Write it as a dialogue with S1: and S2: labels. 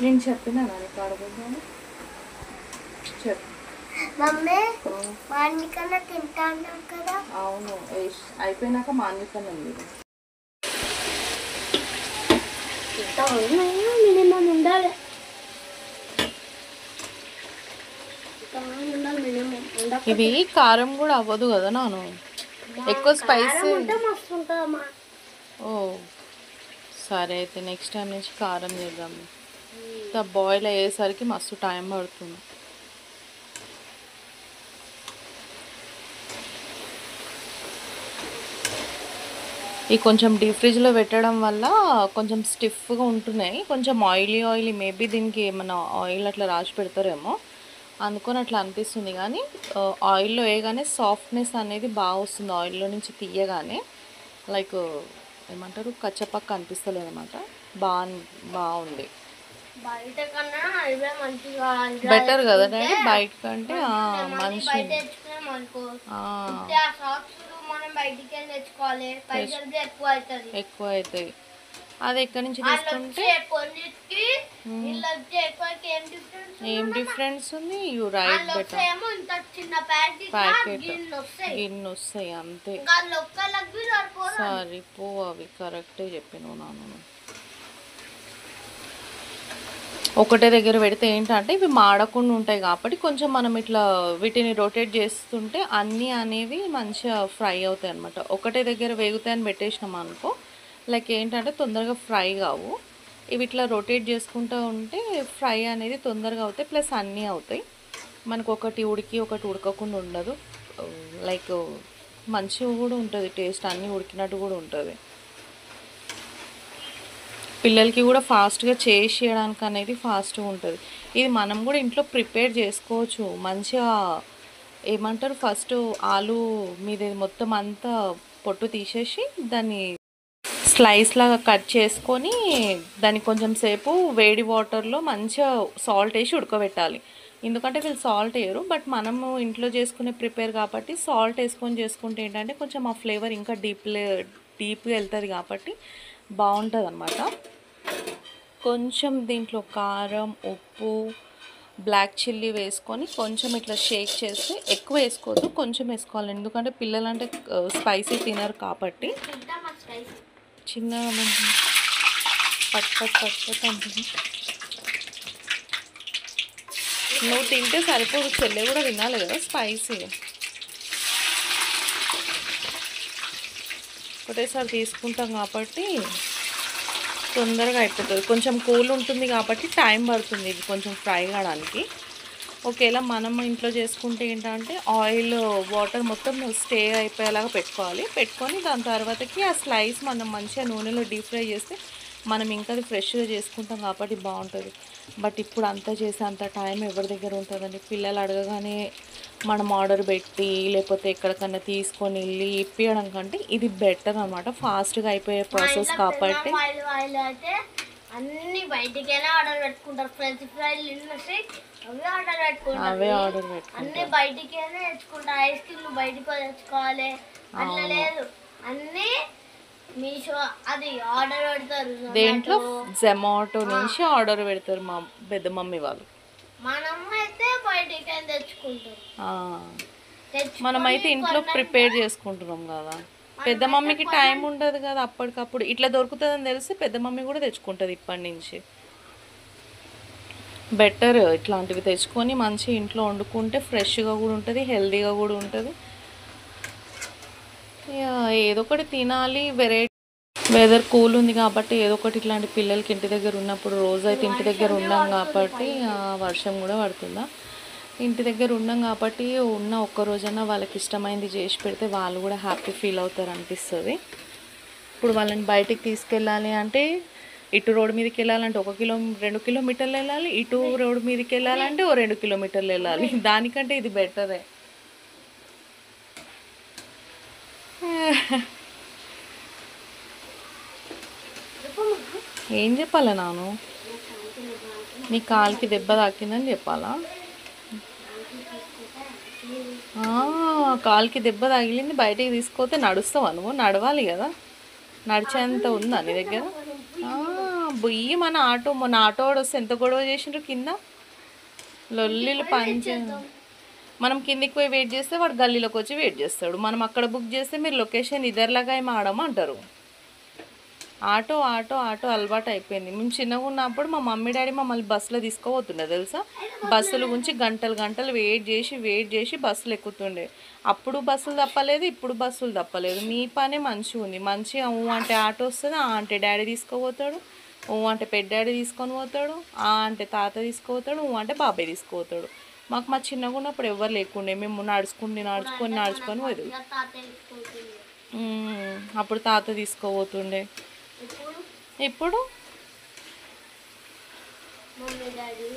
S1: నేను చెప్పినా నీకు అడగొద్దాను చెప్పు
S2: మమ్మీ మాన్వికన్నా తింటా అన్నావు కదా.
S1: అవును అయిపోయినాక మాన్వికన్నా
S2: మినిమం ఉండాలి.
S1: ఇది కారం కూడా అవ్వదు కదా నాను, ఎక్కువ స్పైసీ. ఓ సరే అయితే నెక్స్ట్ టైం నుంచి కారం చేద్దాం. ఇంకా బాయిల్ అయ్యేసరికి మస్తు టైం పడుతుంది. ఈ కొంచెం డీప్ ఫ్రిడ్జ్లో పెట్టడం వల్ల కొంచెం స్టిఫ్గా ఉంటున్నాయి, కొంచెం ఆయిలీ మేబీ దీనికి ఏమైనా ఆయిల్ అట్లా రాసి పెడతారేమో అనుకొని అట్లా అనిపిస్తుంది. కానీ ఆయిల్లో వేయగానే సాఫ్ట్నెస్ అనేది బాగా వస్తుంది, ఆయిల్లో నుంచి తీయగానే లైక్ ఏమంటారు కచ్చపక్క అనిపిస్తలేదు అనమాట. బాగుంది. బెటర్ కదా డాడీ బయట కంటే. మంచి ఎక్కువ అవుతాయి. అది ఎక్కడి నుంచి తీసుకుంటే ఏం డిఫరెన్స్ ఉంది? You right better. ప్యాకెట్ గిన్నె వస్తాయి అంతే, సరిపో అవి కరెక్టే చెప్పినావు నాన్న. ఒకటే దగ్గర పెడితే ఏంటంటే ఇవి మాడకుండా ఉంటాయి కాబట్టి కొంచెం మనం ఇట్లా వీటిని రొటేట్ చేస్తుంటే అన్నీ అనేవి మంచిగా ఫ్రై అవుతాయి అనమాట. ఒకటే దగ్గర వేగుతాయని పెట్టేసినాం అనుకో లైక్ ఏంటంటే తొందరగా ఫ్రై కావు. ఇవి ఇట్లా రొటేట్ చేసుకుంటూ ఉంటే ఫ్రై అనేది తొందరగా అవుతాయి, ప్లస్ అన్నీ అవుతాయి. మనకు ఒకటి ఉడికి ఒకటి ఉడకకుండా ఉండదు, లైక్ మంచిగా కూడా ఉంటుంది టేస్ట్, అన్నీ ఉడికినట్టు కూడా ఉంటుంది. పిల్లలకి కూడా ఫాస్ట్గా చేసేయడానికి అనేది ఫాస్ట్గా ఉంటుంది. ఇది మనం కూడా ఇంట్లో ప్రిపేర్ చేసుకోవచ్చు మంచిగా. ఏమంటారు ఫస్ట్ ఆలు మీద మొత్తం అంతా పొట్టు తీసేసి దాన్ని స్లైస్ లాగా కట్ చేసుకొని దాన్ని కొంచెం సేపు వేడి వాటర్లో మంచిగా సాల్ట్ వేసి ఉడకబెట్టాలి. ఎందుకంటే వీళ్ళు సాల్ట్ వేయరు, బట్ మనము ఇంట్లో చేసుకునే ప్రిపేర్ కాబట్టి సాల్ట్ వేసుకొని చేసుకుంటే ఏంటంటే కొంచెం ఆ ఫ్లేవర్ ఇంకా డీప్గా వెళ్తుంది కాబట్టి బాగుంటుంది అన్నమాట. కొంచెం దీంట్లో కారం, ఉప్పు, బ్లాక్ చిల్లీ వేసుకొని కొంచెం ఇట్లా షేక్ చేస్తే ఎక్కువ వేసుకోవద్దు, కొంచెం వేసుకోవాలి. ఎందుకంటే పిల్లలు అంటే స్పైసీ తినరు కాబట్టి. చిన్నగా పట్ అంటుంది. నువ్వు తింటే సరిపోదు, చెల్లె కూడా తినాలి కదా స్పైసీ. ఒకటేసారి తీసుకుంటాం కాబట్టి తొందరగా అయిపోతుంది. కొంచెం కూల్ ఉంటుంది కాబట్టి టైం పడుతుంది ఇది కొంచెం ఫ్రై కావడానికి. ఒకవేళ మనం ఇంట్లో చేసుకుంటే ఏంటంటే ఆయిల్ వాటర్ మొత్తం స్టే అయిపోయేలాగా పెట్టుకొని దాని తర్వాతకి ఆ స్లైస్ మనం మంచిగా నూనెలో డీప్ ఫ్రై చేస్తే మనం ఇంకా అది ఫ్రెష్గా చేసుకుంటాం కాబట్టి బాగుంటుంది. బట్ ఇప్పుడు అంతా చేసే అంత టైం ఎవరి దగ్గర ఉంటుందండి? పిల్లలు అడగగానే మనం ఆర్డర్ పెట్టి లేకపోతే ఎక్కడికన్నా తీసుకొని వెళ్ళి ఇప్పించడం కంటే ఇది బెటర్ అనమాట, ఫాస్ట్గా అయిపోయే ప్రాసెస్ కాబట్టి.
S2: అన్ని బయటికైనా ఆర్డర్ పెట్టుకుంటారు, ఫ్రెంచ్ ఫ్రైలు
S1: అవే ఆర్డర్ పెట్టుకుంటారు,
S2: అన్ని బయటికైనా తెచ్చుకుంటారు. ఐస్ క్రీమ్లు బయటికి తెచ్చుకోవాలి అట్లా లేదు, అన్ని మీషో అది ఆర్డర్ పెడతారు.
S1: దేంట్లో జొమాటో నుంచి ఆర్డర్ పెడతారు మా పెద్ద మమ్మీ వాళ్ళు.
S2: మనమైతే బయటికైనా తెచ్చుకుంటాం,
S1: మనమైతే ఇంట్లో ప్రిపేర్ చేసుకుంటున్నాం కదా. పెద్ద మమ్మీకి టైం ఉండదు కదా, అప్పటికప్పుడు ఇట్లా దొరుకుతుందని తెలిసి పెద్ద మమ్మీ కూడా తెచ్చుకుంటుంది ఇప్పటి నుంచి. బెటర్ ఇట్లాంటివి తెచ్చుకొని మంచి ఇంట్లో వండుకుంటే ఫ్రెష్గా కూడా ఉంటుంది, హెల్తీగా కూడా ఉంటుంది. ఏదో ఒకటి తినాలి, వెదర్ కూల్ ఉంది కాబట్టి ఏదో ఒకటి ఇట్లాంటి పిల్లలకి ఇంటి దగ్గర ఉన్నప్పుడు, రోజైతే ఇంటి దగ్గర ఉన్నాం కాబట్టి వర్షం కూడా పడుతుందా, ఇంటి దగ్గర ఉన్నాం కాబట్టి ఉన్న ఒక్క రోజైనా వాళ్ళకి ఇష్టమైంది చేసి పెడితే వాళ్ళు కూడా హ్యాపీ ఫీల్ అవుతారు అనిపిస్తుంది. ఇప్పుడు వాళ్ళని బయటికి తీసుకెళ్ళాలి అంటే ఇటు రోడ్డు మీదకి వెళ్ళాలంటే 2 కిలోమీటర్లు వెళ్ళాలి, ఇటు రోడ్డు మీదకి వెళ్ళాలంటే 2 కిలోమీటర్లు వెళ్ళాలి. దానికంటే ఇది బెటరే. ఏం చెప్పాలా నాను? నీ కాలుకి దెబ్బ తాకిందని చెప్పాలా? కాలుకి దెబ్బ తగిలింది బయటికి తీసుకపోతే నడుస్తావా నువ్వు? నడవాలి కదా. నడిచేంత ఉందా నీ దగ్గర? బొయ్యి మన ఆటో మొన్న ఆటో వాడు వస్తే ఎంత గొడవ చేసిండ్రు కింద, లొల్లిలు పంచ. మనం కిందికి పోయి వెయిట్ చేస్తే వాడు గల్లీలోకి వచ్చి వెయిట్ చేస్తాడు. మనం అక్కడ బుక్ చేస్తే మీరు లొకేషన్ ఇద్దరులాగా ఏమి ఆడమంటారు. ఆటో ఆటో ఆటో అలవాటు అయిపోయింది. మేము చిన్నగా ఉన్నప్పుడు మా మమ్మీ డాడీ మమ్మల్ని బస్సులో తీసుకుపోతుండే తెలుసా. బస్సుల గురించి గంటలు గంటలు వెయిట్ చేసి బస్సులు ఎక్కుతుండే. అప్పుడు బస్సులు తప్పలేదు, ఇప్పుడు బస్సులు తప్పలేదు. మీ పనే మంచిగా ఉంది. మంచిగా ఊ అంటే ఆటో వస్తుంది, ఆ అంటే డాడీ తీసుకుపోతాడు, ఊ అంటే పెద్ద డాడీ తీసుకొని పోతాడు, ఆ అంటే తాత తీసుకుపోతాడు, ఊ అంటే బాబాయ్ తీసుకుపోతాడు. మాకు మా చిన్నగా ఉన్నప్పుడు ఎవరు లేకుండే, మేము నడుచుకొని పోయేది. అప్పుడు తాత తీసుకుపోతుండే. ఇప్పుడు
S2: మమ్మీ డాడీ